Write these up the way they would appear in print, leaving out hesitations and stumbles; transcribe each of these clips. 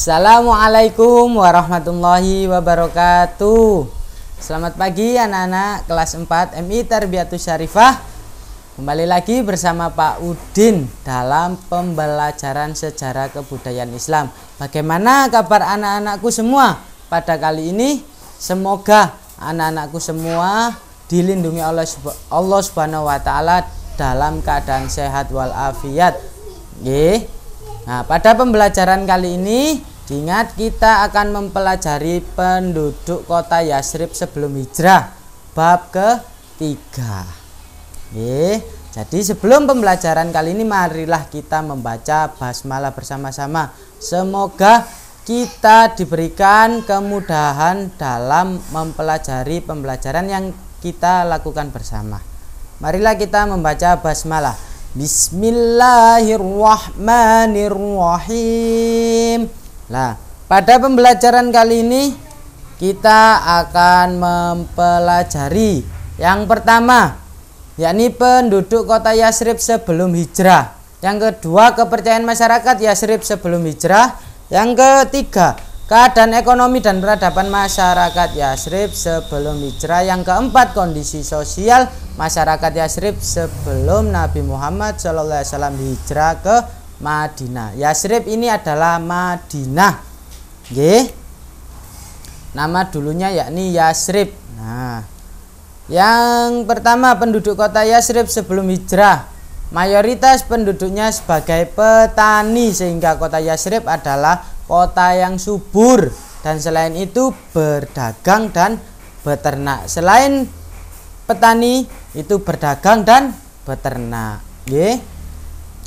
Assalamualaikum warahmatullahi wabarakatuh. Selamat pagi anak-anak kelas 4 MI Tarbiyatus Syarifah. Kembali lagi bersama Pak Udin dalam pembelajaran sejarah kebudayaan Islam. Bagaimana kabar anak-anakku semua pada kali ini? Semoga anak-anakku semua dilindungi oleh Allah Subhanahu wa taala dalam keadaan sehat walafiat. Nah, pada pembelajaran kali ini diingat kita akan mempelajari penduduk kota Yatsrib sebelum hijrah bab ketiga. Jadi sebelum pembelajaran kali ini marilah kita membaca basmalah bersama-sama. Semoga kita diberikan kemudahan dalam mempelajari pembelajaran yang kita lakukan bersama. Marilah kita membaca basmalah. Bismillahirrahmanirrahim. Nah, pada pembelajaran kali ini kita akan mempelajari yang pertama, yakni penduduk kota Yatsrib sebelum hijrah. Yang kedua, kepercayaan masyarakat Yatsrib sebelum hijrah. Yang ketiga, keadaan ekonomi dan peradaban masyarakat Yatsrib sebelum hijrah. Yang keempat, kondisi sosial masyarakat Yatsrib sebelum Nabi Muhammad SAW hijrah ke Madinah. Yatsrib ini adalah Madinah. Nama dulunya yakni Yatsrib. Nah, yang pertama, penduduk kota Yatsrib sebelum hijrah. Mayoritas penduduknya sebagai petani sehingga kota Yatsrib adalah kota yang subur, dan selain itu berdagang dan beternak. Selain petani itu berdagang dan beternak.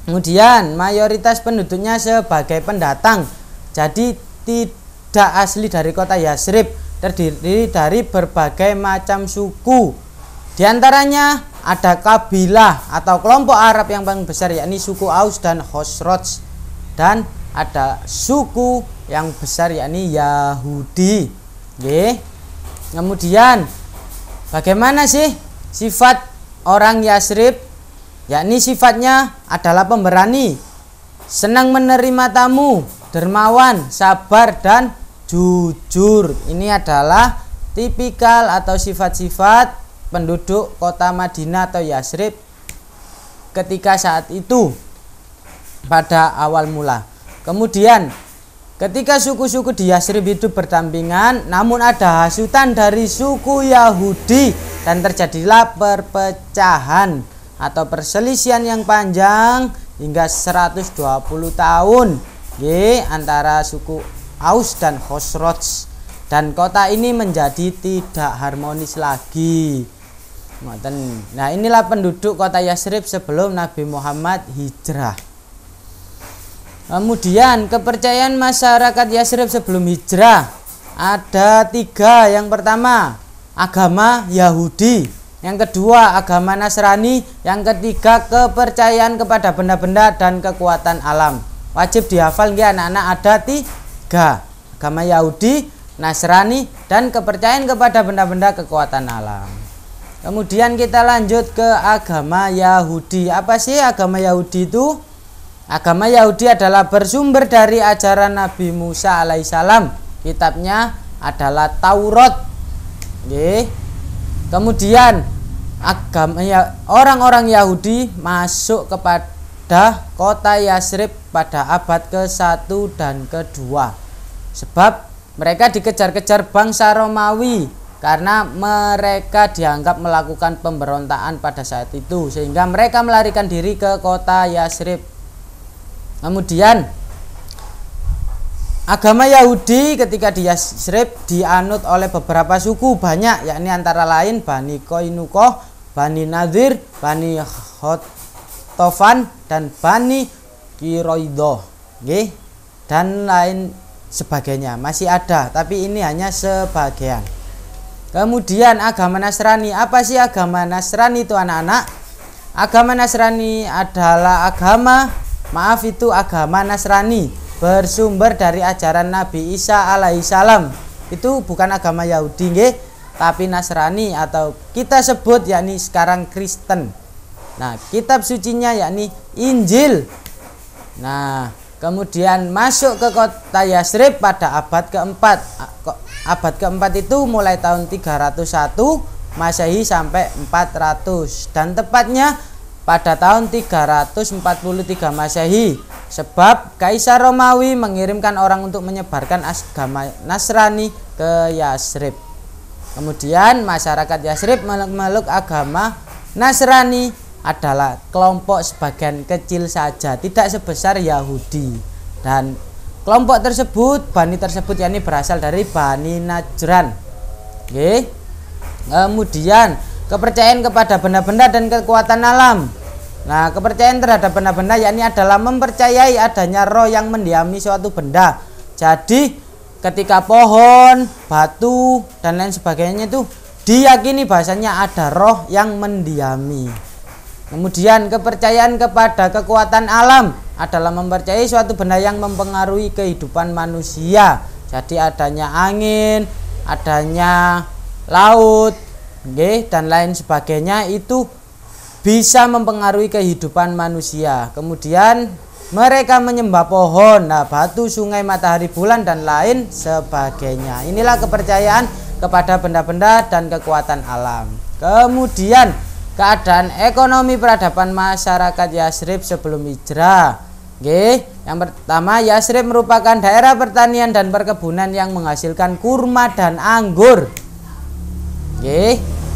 Kemudian mayoritas penduduknya sebagai pendatang, jadi tidak asli dari kota Yatsrib, terdiri dari berbagai macam suku. Di antaranya ada kabilah atau kelompok Arab yang paling besar, yakni suku Aus dan Khosroj, dan ada suku yang besar yakni Yahudi. Kemudian bagaimana sih sifat orang Yatsrib? Yakni sifatnya adalah pemberani, senang menerima tamu, dermawan, sabar, dan jujur. Ini adalah tipikal atau sifat-sifat penduduk kota Madinah atau Yatsrib ketika saat itu pada awal mula. Kemudian ketika suku-suku di Yatsrib hidup berdampingan, namun ada hasutan dari suku Yahudi dan terjadilah perpecahan atau perselisihan yang panjang hingga 120 tahun antara suku Aus dan Khosroj, dan kota ini menjadi tidak harmonis lagi. Nah, inilah penduduk kota Yatsrib sebelum Nabi Muhammad hijrah. Kemudian kepercayaan masyarakat Yatsrib sebelum hijrah ada tiga. Yang pertama, agama Yahudi. Yang kedua, agama Nasrani. Yang ketiga, kepercayaan kepada benda-benda dan kekuatan alam. Wajib dihafal anak-anak, ada tiga: agama Yahudi, Nasrani, dan kepercayaan kepada benda-benda kekuatan alam. Kemudian kita lanjut ke agama Yahudi. Apa sih agama Yahudi itu? Agama Yahudi adalah bersumber dari ajaran Nabi Musa alaihissalam. Kitabnya adalah Taurat. Kemudian orang-orang Yahudi masuk kepada kota Yatsrib pada abad ke-1 dan ke-2. Sebab mereka dikejar-kejar bangsa Romawi karena mereka dianggap melakukan pemberontakan pada saat itu, sehingga mereka melarikan diri ke kota Yatsrib. Kemudian agama Yahudi ketika di Yatsrib dianut oleh beberapa suku banyak, yakni antara lain Bani Qainuqah, Bani Nadir, Bani Khottafan, dan Bani Quraidah, dan lain sebagainya. Masih ada, tapi ini hanya sebagian. Kemudian agama Nasrani. Apa sih agama Nasrani itu anak-anak? Agama Nasrani adalah agama Nasrani bersumber dari ajaran Nabi Isa alaihissalam. Itu bukan agama Yahudi, tapi Nasrani, atau kita sebut yakni sekarang Kristen. Nah, kitab sucinya yakni Injil. Nah, Kemudian masuk ke kota Yatsrib pada abad keempat. Abad keempat itu mulai tahun 301 Masehi sampai 400, dan tepatnya pada tahun 343 Masehi, sebab Kaisar Romawi mengirimkan orang untuk menyebarkan agama Nasrani ke Yatsrib. Kemudian masyarakat Yatsrib memeluk agama Nasrani adalah kelompok sebagian kecil saja, tidak sebesar Yahudi. Dan kelompok tersebut, Bani tersebut yakni berasal dari Bani Najran. Oke. Kemudian kepercayaan kepada benda-benda dan kekuatan alam. Nah, kepercayaan terhadap benda-benda yakni adalah mempercayai adanya roh yang mendiami suatu benda. Jadi ketika pohon, batu, dan lain sebagainya itu diyakini bahasanya ada roh yang mendiami. Kemudian kepercayaan kepada kekuatan alam adalah mempercayai suatu benda yang mempengaruhi kehidupan manusia. Jadi adanya angin, adanya laut, dan lain sebagainya itu bisa mempengaruhi kehidupan manusia. Kemudian mereka menyembah pohon, batu, sungai, matahari, bulan, dan lain sebagainya. Inilah kepercayaan kepada benda-benda dan kekuatan alam. Kemudian keadaan ekonomi peradaban masyarakat Yatsrib sebelum hijrah. Yang pertama, Yatsrib merupakan daerah pertanian dan perkebunan yang menghasilkan kurma dan anggur.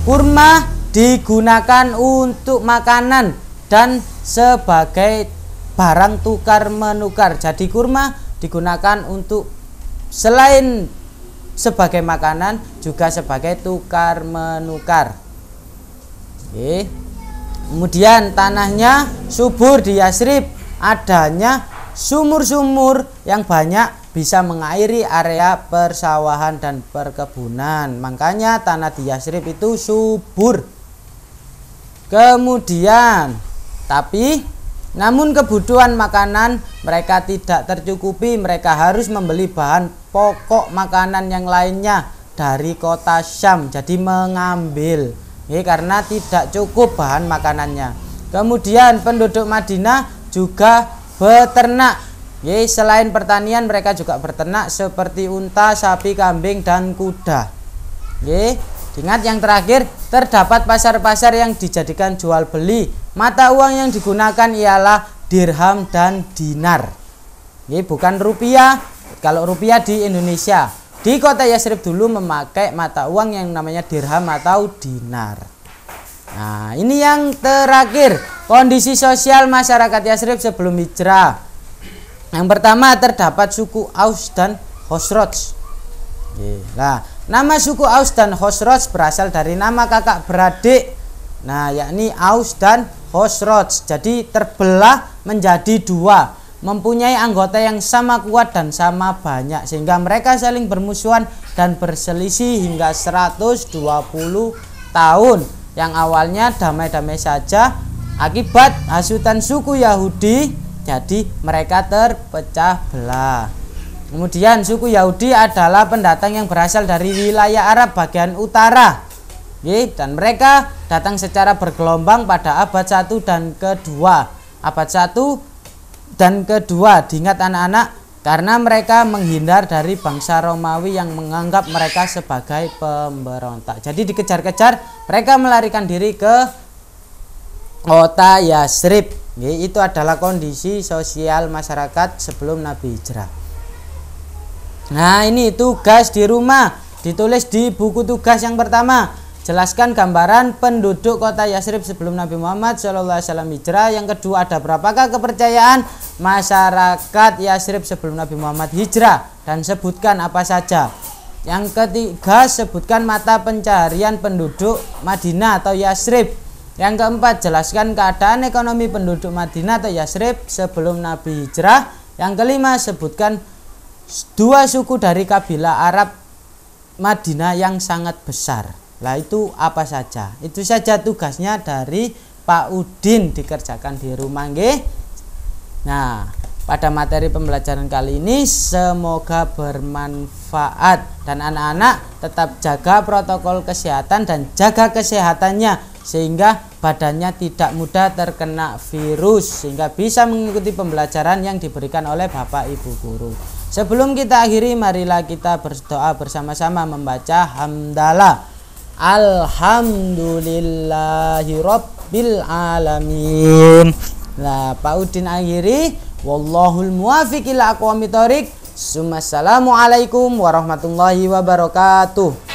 Kurma digunakan untuk makanan dan sebagai barang tukar menukar. Jadi kurma digunakan untuk selain sebagai makanan juga sebagai tukar menukar. Kemudian tanahnya subur di Yatsrib, adanya sumur-sumur yang banyak bisa mengairi area persawahan dan perkebunan. Makanya tanah di Yatsrib itu subur. Kemudian namun kebutuhan makanan mereka tidak tercukupi. Mereka harus membeli bahan pokok makanan yang lainnya dari kota Syam. Jadi mengambil karena tidak cukup bahan makanannya. Kemudian penduduk Madinah juga beternak. Selain pertanian mereka juga berternak seperti unta, sapi, kambing, dan kuda. Ingat yang terakhir, terdapat pasar-pasar yang dijadikan jual beli. Mata uang yang digunakan ialah dirham dan dinar. Bukan rupiah. Kalau rupiah di Indonesia, di kota Yatsrib dulu memakai mata uang yang namanya dirham atau dinar. Nah, ini yang terakhir, kondisi sosial masyarakat Yatsrib sebelum hijrah. Yang pertama, terdapat suku Aus dan Khosroj. Nah, nama suku Aus dan Khosroj berasal dari nama kakak beradik. Nah, yakni Aus dan Khosroj. Jadi terbelah menjadi dua, mempunyai anggota yang sama kuat dan sama banyak, sehingga mereka saling bermusuhan dan berselisih hingga 120 tahun. Yang awalnya damai-damai saja, akibat hasutan suku Yahudi, jadi mereka terpecah belah. Kemudian suku Yahudi adalah pendatang yang berasal dari wilayah Arab bagian utara, dan mereka datang secara bergelombang pada abad 1 dan kedua. Abad 1 dan kedua, diingat anak-anak, karena mereka menghindar dari bangsa Romawi yang menganggap mereka sebagai pemberontak. Jadi dikejar-kejar, mereka melarikan diri ke kota Yatsrib. Itu adalah kondisi sosial masyarakat sebelum Nabi hijrah. Nah, ini tugas di rumah, ditulis di buku tugas yang pertama. Jelaskan gambaran penduduk kota Yatsrib sebelum Nabi Muhammad SAW hijrah. Yang kedua, ada berapakah kepercayaan masyarakat Yatsrib sebelum Nabi Muhammad hijrah, dan sebutkan apa saja. Yang ketiga, sebutkan mata pencaharian penduduk Madinah atau Yatsrib. Yang keempat, jelaskan keadaan ekonomi penduduk Madinah atau Yatsrib sebelum Nabi hijrah. Yang kelima, sebutkan dua suku dari kabilah Arab Madinah yang sangat besar. Lah, itu apa saja? Itu saja tugasnya dari Pak Udin, dikerjakan di rumah, nggih. Nah, pada materi pembelajaran kali ini. Semoga bermanfaat dan anak-anak tetap jaga protokol kesehatan dan jaga kesehatannya sehingga badannya tidak mudah terkena virus, sehingga bisa mengikuti pembelajaran yang diberikan oleh Bapak Ibu guru. Sebelum kita akhiri, marilah kita berdoa bersama-sama membaca hamdalah. Alhamdulillahirabbil alamin. Nah, Pak Udin akhiri, wallahul muwaffiq ila aqwamit thoriq. Assalamualaikum warahmatullahi wabarakatuh.